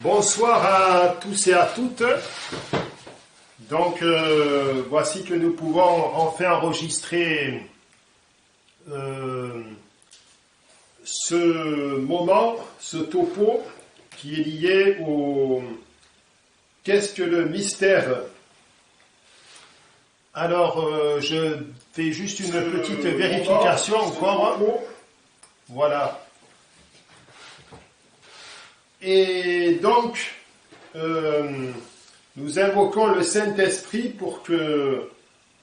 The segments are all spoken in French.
Bonsoir à tous et à toutes. Donc, voici que nous pouvons enfin enregistrer ce moment, ce topo qui est lié au qu'est-ce que le mystère. Alors, je fais juste une petite vérification encore. Voilà. Et donc, nous invoquons le Saint-Esprit pour qu'il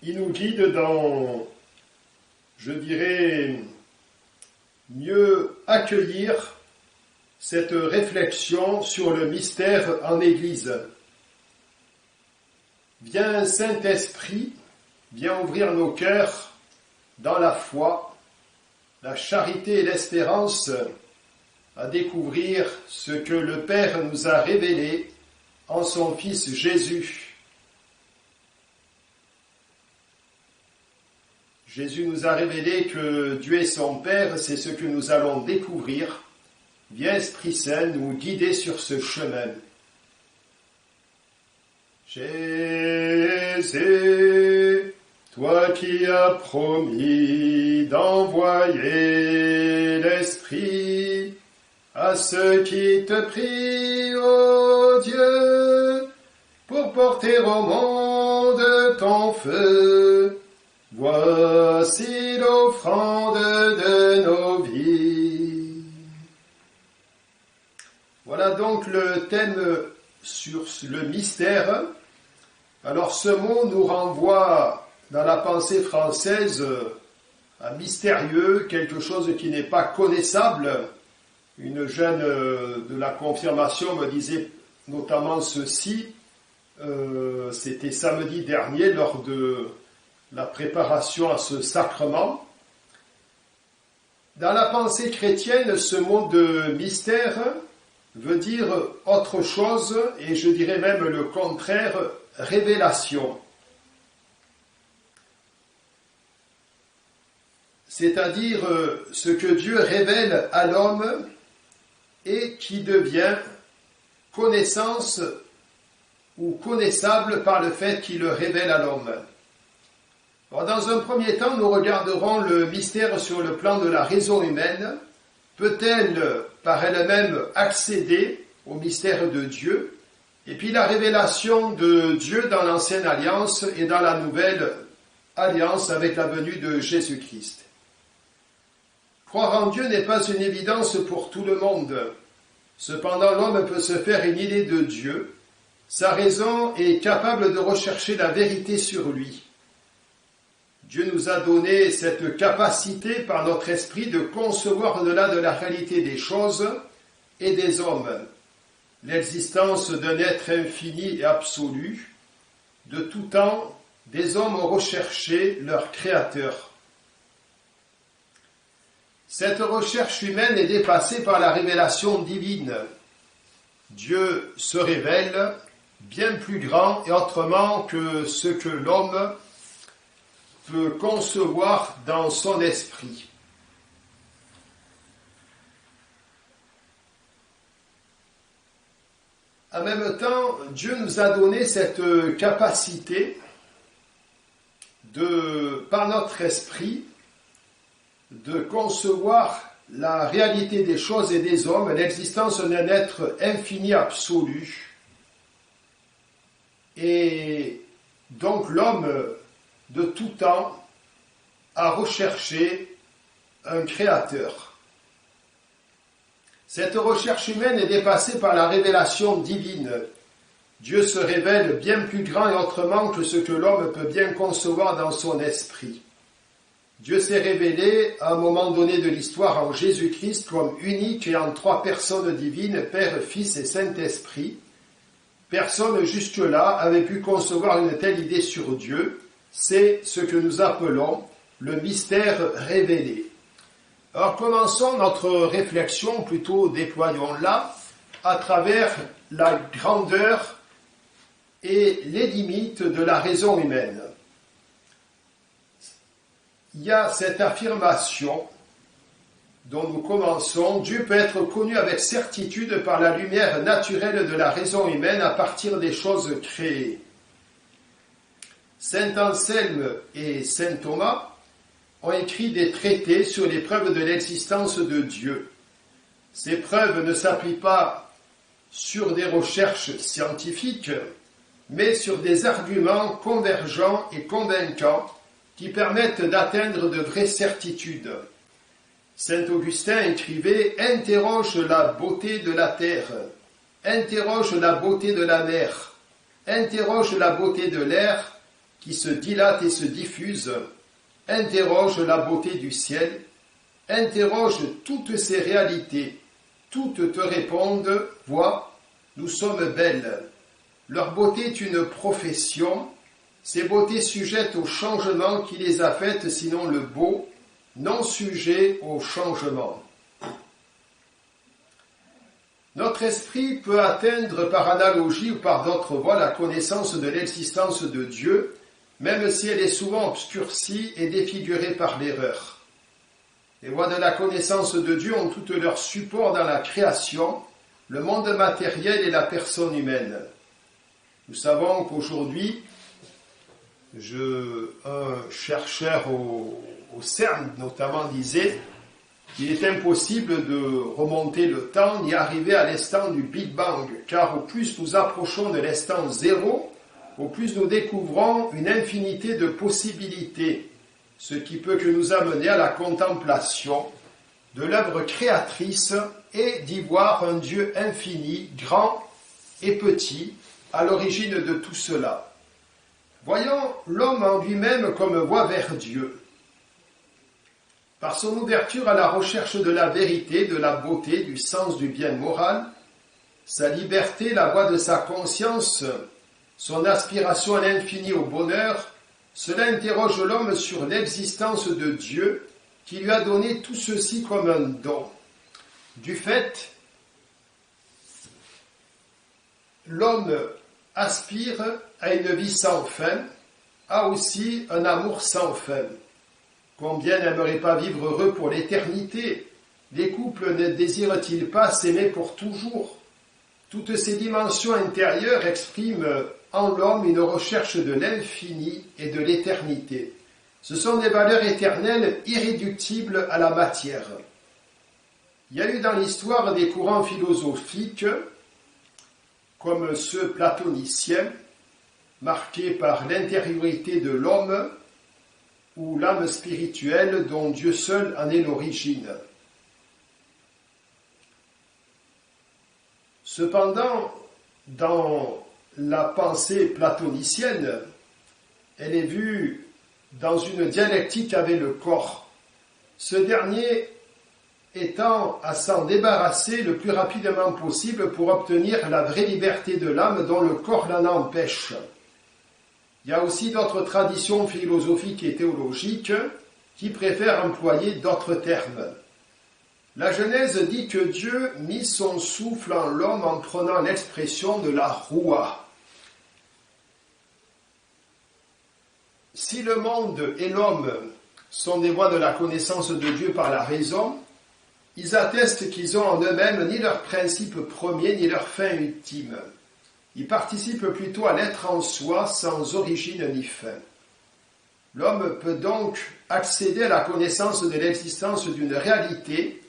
nous guide dans, je dirais, mieux accueillir cette réflexion sur le mystère en Église. Viens Saint-Esprit, viens ouvrir nos cœurs dans la foi, la charité et l'espérance, à découvrir ce que le Père nous a révélé en son Fils Jésus. Jésus nous a révélé que Dieu est son Père, c'est ce que nous allons découvrir. Viens Esprit Saint nous guider sur ce chemin. Jésus, toi qui as promis d'envoyer l'Esprit à ceux qui te prient, ô Dieu, pour porter au monde ton feu, voici l'offrande de nos vies. Voilà donc le thème sur le mystère. Alors ce mot nous renvoie dans la pensée française à mystérieux, quelque chose qui n'est pas connaissable. Une jeune de la confirmation me disait notamment ceci, c'était samedi dernier lors de la préparation à ce sacrement. Dans la pensée chrétienne, ce mot de mystère veut dire autre chose, et je dirais même le contraire, révélation. C'est-à-dire ce que Dieu révèle à l'homme et qui devient connaissance ou connaissable par le fait qu'il le révèle à l'homme. Alors, dans un premier temps, nous regarderons le mystère sur le plan de la raison humaine. Peut-elle par elle-même accéder au mystère de Dieu? Et puis la révélation de Dieu dans l'Ancienne Alliance et dans la Nouvelle Alliance avec la venue de Jésus-Christ. Croire en Dieu n'est pas une évidence pour tout le monde. Cependant, l'homme peut se faire une idée de Dieu. Sa raison est capable de rechercher la vérité sur lui. Dieu nous a donné cette capacité par notre esprit de concevoir au-delà de la réalité des choses et des hommes l'existence d'un être infini et absolu. De tout temps, des hommes ont recherché leur Créateur. Cette recherche humaine est dépassée par la révélation divine. Dieu se révèle bien plus grand et autrement que ce que l'homme peut concevoir dans son esprit. En même temps, Dieu nous a donné cette capacité par notre esprit, de concevoir la réalité des choses et des hommes, l'existence d'un être infini absolu. Et donc l'homme, de tout temps, a recherché un créateur. Cette recherche humaine est dépassée par la révélation divine. Dieu se révèle bien plus grand et autrement que ce que l'homme peut bien concevoir dans son esprit. Dieu s'est révélé à un moment donné de l'histoire en Jésus-Christ comme unique et en trois personnes divines, Père, Fils et Saint-Esprit. Personne jusque-là avait pu concevoir une telle idée sur Dieu. C'est ce que nous appelons le mystère révélé. Alors commençons notre réflexion, plutôt déployons-la, à travers la grandeur et les limites de la raison humaine. Il y a cette affirmation dont nous commençons, Dieu peut être connu avec certitude par la lumière naturelle de la raison humaine à partir des choses créées. Saint Anselme et saint Thomas ont écrit des traités sur les preuves de l'existence de Dieu. Ces preuves ne s'appuient pas sur des recherches scientifiques, mais sur des arguments convergents et convaincants qui permettent d'atteindre de vraies certitudes. Saint Augustin écrivait « Interroge la beauté de la terre, interroge la beauté de la mer, interroge la beauté de l'air qui se dilate et se diffuse, interroge la beauté du ciel, interroge toutes ces réalités, toutes te répondent, vois, nous sommes belles. Leur beauté est une profession, ces beautés sujettes au changement qui les a faites, sinon le beau, non sujet au changement. Notre esprit peut atteindre par analogie ou par d'autres voies la connaissance de l'existence de Dieu, même si elle est souvent obscurcie et défigurée par l'erreur. Les voies de la connaissance de Dieu ont toutes leur support dans la création, le monde matériel et la personne humaine. Nous savons qu'aujourd'hui, un chercheur au CERN notamment disait qu'il est impossible de remonter le temps ni arriver à l'instant du Big Bang, car au plus nous approchons de l'instant zéro, au plus nous découvrons une infinité de possibilités, ce qui peut que nous amener à la contemplation de l'œuvre créatrice et d'y voir un Dieu infini, grand et petit, à l'origine de tout cela. Voyons l'homme en lui-même comme voie vers Dieu. Par son ouverture à la recherche de la vérité, de la beauté, du sens du bien moral, sa liberté, la voie de sa conscience, son aspiration à l'infini au bonheur, cela interroge l'homme sur l'existence de Dieu qui lui a donné tout ceci comme un don. Du fait, l'homme aspire à une vie sans fin, a aussi un amour sans fin. Combien n'aimerait pas vivre heureux pour l'éternité? Les couples ne désirent-ils pas s'aimer pour toujours? Toutes ces dimensions intérieures expriment en l'homme une recherche de l'infini et de l'éternité. Ce sont des valeurs éternelles irréductibles à la matière. Il y a eu dans l'histoire des courants philosophiques, comme ceux platoniciens, marqués par l'intériorité de l'homme ou l'âme spirituelle dont Dieu seul en est l'origine. Cependant, dans la pensée platonicienne, elle est vue dans une dialectique avec le corps, ce dernier étant à s'en débarrasser le plus rapidement possible pour obtenir la vraie liberté de l'âme dont le corps l'en empêche. Il y a aussi d'autres traditions philosophiques et théologiques qui préfèrent employer d'autres termes. La Genèse dit que Dieu mit son souffle en l'homme en prenant l'expression de la roua. Si le monde et l'homme sont des voies de la connaissance de Dieu par la raison, ils attestent qu'ils ont en eux-mêmes ni leur principe premier ni leur fin ultime. Ils participent plutôt à l'être en soi sans origine ni fin. L'homme peut donc accéder à la connaissance de l'existence d'une réalité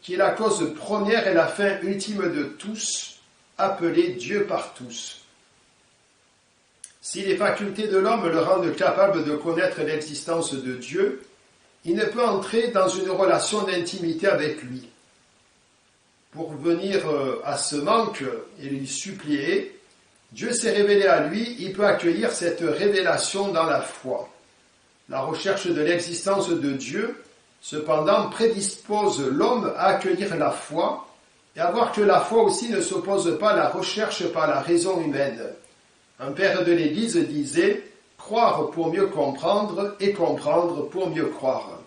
qui est la cause première et la fin ultime de tous, appelée Dieu par tous. Si les facultés de l'homme le rendent capable de connaître l'existence de Dieu, il ne peut entrer dans une relation d'intimité avec lui. Pour venir à ce manque et lui supplier, Dieu s'est révélé à lui, il peut accueillir cette révélation dans la foi. La recherche de l'existence de Dieu, cependant, prédispose l'homme à accueillir la foi et à voir que la foi aussi ne s'oppose pas à la recherche par la raison humaine. Un père de l'Église disait « croire pour mieux comprendre et comprendre pour mieux croire ».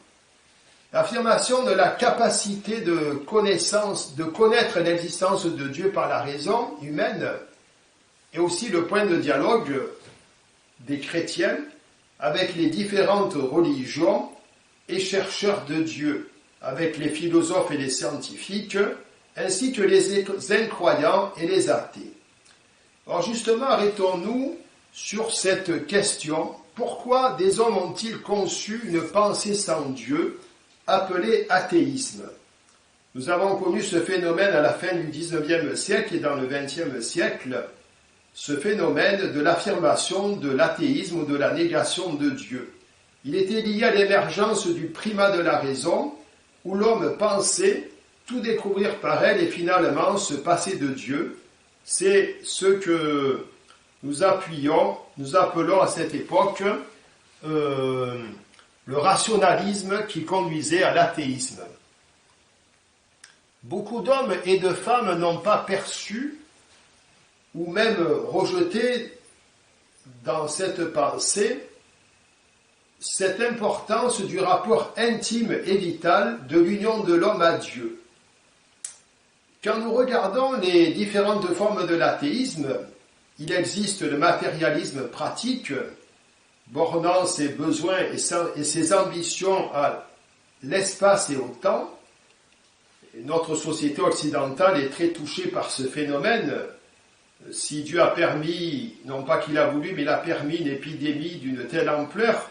L'affirmation de la capacité de connaître l'existence de Dieu par la raison humaine est aussi le point de dialogue des chrétiens avec les différentes religions et chercheurs de Dieu. avec les philosophes et les scientifiques, ainsi que les incroyants et les athées. Alors justement, arrêtons-nous sur cette question. Pourquoi des hommes ont-ils conçu une pensée sans Dieu, appelée athéisme? Nous avons connu ce phénomène à la fin du XIXe siècle et dans le XXe siècle, ce phénomène de l'affirmation de l'athéisme ou de la négation de Dieu. Il était lié à l'émergence du primat de la raison, où l'homme pensait tout découvrir par elle et finalement se passer de Dieu. C'est ce que nous appelons à cette époque le rationalisme qui conduisait à l'athéisme. Beaucoup d'hommes et de femmes n'ont pas perçu ou même rejeté dans cette pensée cette importance du rapport intime et vital de l'union de l'homme à Dieu. Quand nous regardons les différentes formes de l'athéisme, il existe le matérialisme pratique, bornant ses besoins et ses ambitions à l'espace et au temps. Notre société occidentale est très touchée par ce phénomène. Si Dieu a permis, non pas qu'il a voulu, mais il a permis une épidémie d'une telle ampleur,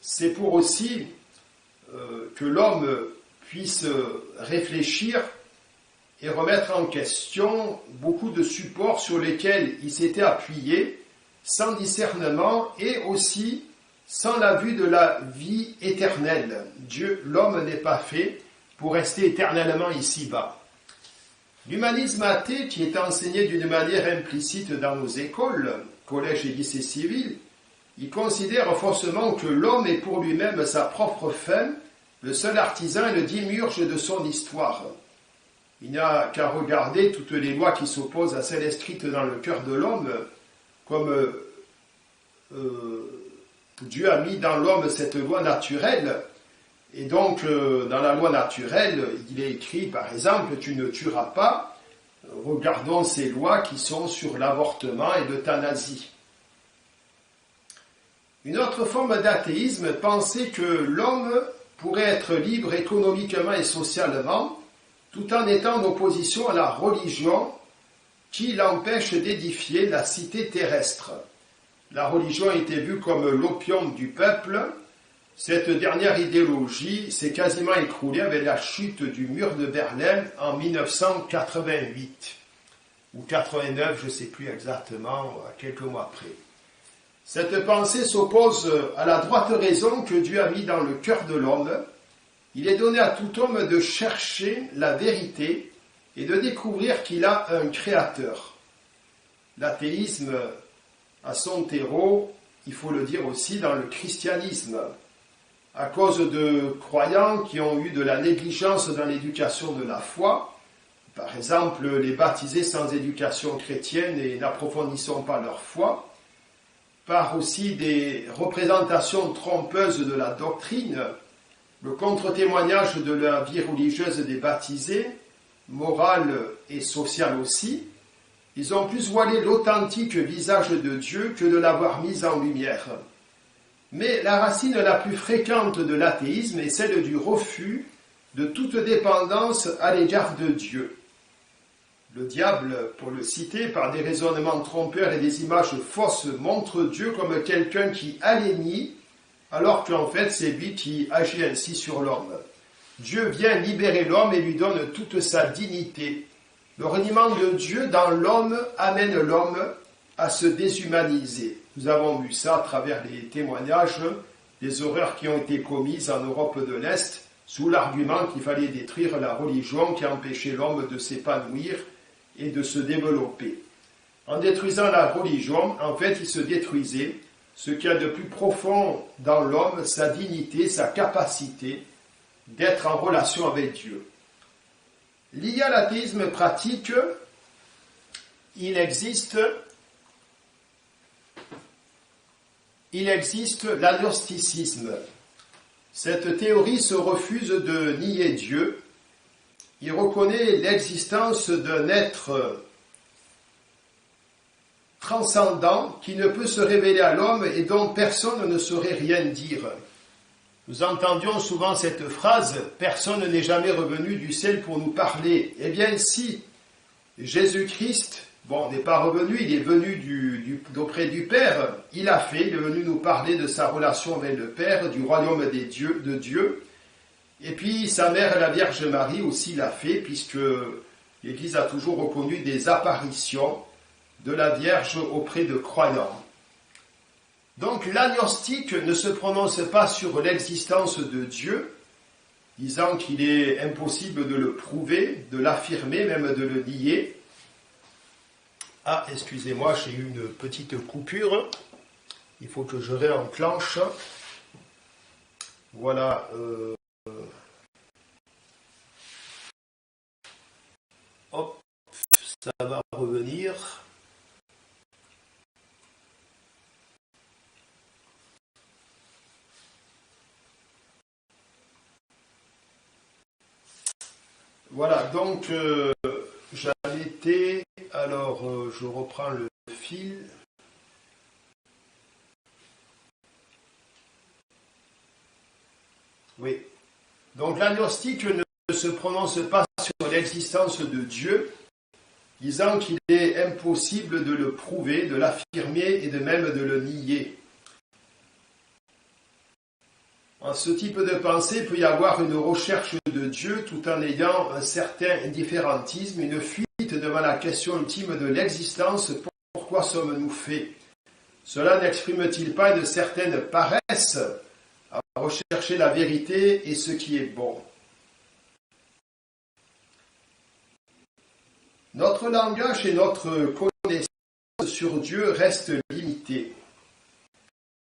c'est pour aussi que l'homme puisse réfléchir et remettre en question beaucoup de supports sur lesquels il s'était appuyé sans discernement et aussi sans la vue de la vie éternelle. L'homme n'est pas fait pour rester éternellement ici-bas. L'humanisme athée, qui est enseigné d'une manière implicite dans nos écoles, collèges et lycées civils, il considère faussement que l'homme est pour lui-même sa propre fin, le seul artisan et le démiurge de son histoire. Il n'y a qu'à regarder toutes les lois qui s'opposent à celles inscrites dans le cœur de l'homme, comme Dieu a mis dans l'homme cette loi naturelle. Et donc, dans la loi naturelle, il est écrit, par exemple, tu ne tueras pas. Regardons ces lois qui sont sur l'avortement et l'euthanasie. Une autre forme d'athéisme pensait que l'homme pourrait être libre économiquement et socialement, tout en étant en opposition à la religion qui l'empêche d'édifier la cité terrestre. La religion était vue comme l'opium du peuple. Cette dernière idéologie s'est quasiment écroulée avec la chute du mur de Berlin en 1988, ou 89, je ne sais plus exactement, quelques mois après. Cette pensée s'oppose à la droite raison que Dieu a mis dans le cœur de l'homme. Il est donné à tout homme de chercher la vérité et de découvrir qu'il a un créateur. L'athéisme a son terreau, il faut le dire aussi, dans le christianisme, à cause de croyants qui ont eu de la négligence dans l'éducation de la foi, par exemple les baptisés sans éducation chrétienne et n'approfondissant pas leur foi, par aussi des représentations trompeuses de la doctrine, le contre-témoignage de la vie religieuse des baptisés, morale et sociale aussi. Ils ont plus voilé l'authentique visage de Dieu que de l'avoir mis en lumière. Mais la racine la plus fréquente de l'athéisme est celle du refus de toute dépendance à l'égard de Dieu. Le diable, pour le citer, par des raisonnements trompeurs et des images fausses, montre Dieu comme quelqu'un qui alénie, alors qu'en fait c'est lui qui agit ainsi sur l'homme. Dieu vient libérer l'homme et lui donne toute sa dignité. Le reniement de Dieu dans l'homme amène l'homme à se déshumaniser. Nous avons vu ça à travers les témoignages des horreurs qui ont été commises en Europe de l'Est sous l'argument qu'il fallait détruire la religion qui empêchait l'homme de s'épanouir et de se développer. En détruisant la religion, en fait, il se détruisait ce qu'il y a de plus profond dans l'homme, sa dignité, sa capacité d'être en relation avec Dieu. Lié à l'athéisme pratique, il existe l'agnosticisme. Cette théorie se refuse de nier Dieu. Il reconnaît l'existence d'un être transcendant qui ne peut se révéler à l'homme et dont personne ne saurait rien dire. Nous entendions souvent cette phrase « Personne n'est jamais revenu du ciel pour nous parler ». Eh bien, si Jésus-Christ, n'est pas revenu, il est venu d'auprès du Père, il est venu nous parler de sa relation avec le Père, du royaume de Dieu. Et puis, sa mère, la Vierge Marie, aussi l'a fait, puisque l'Église a toujours reconnu des apparitions de la Vierge auprès de croyants. Donc l'agnostique ne se prononce pas sur l'existence de Dieu, disant qu'il est impossible de le prouver, de l'affirmer, même de le nier. Ah, excusez-moi, j'ai eu une petite coupure. Il faut que je réenclenche. Voilà. Hop, ça va revenir. Voilà, donc j'en étais, alors je reprends le fil. Oui, donc l'agnostique ne se prononce pas sur l'existence de Dieu, disant qu'il est impossible de le prouver, de l'affirmer et de même de le nier. En ce type de pensée peut y avoir une recherche de Dieu tout en ayant un certain indifférentisme, une fuite devant la question ultime de l'existence, pourquoi sommes-nous faits? Cela n'exprime-t-il pas une certaine paresse à rechercher la vérité et ce qui est bon? Notre langage et notre connaissance sur Dieu restent limités.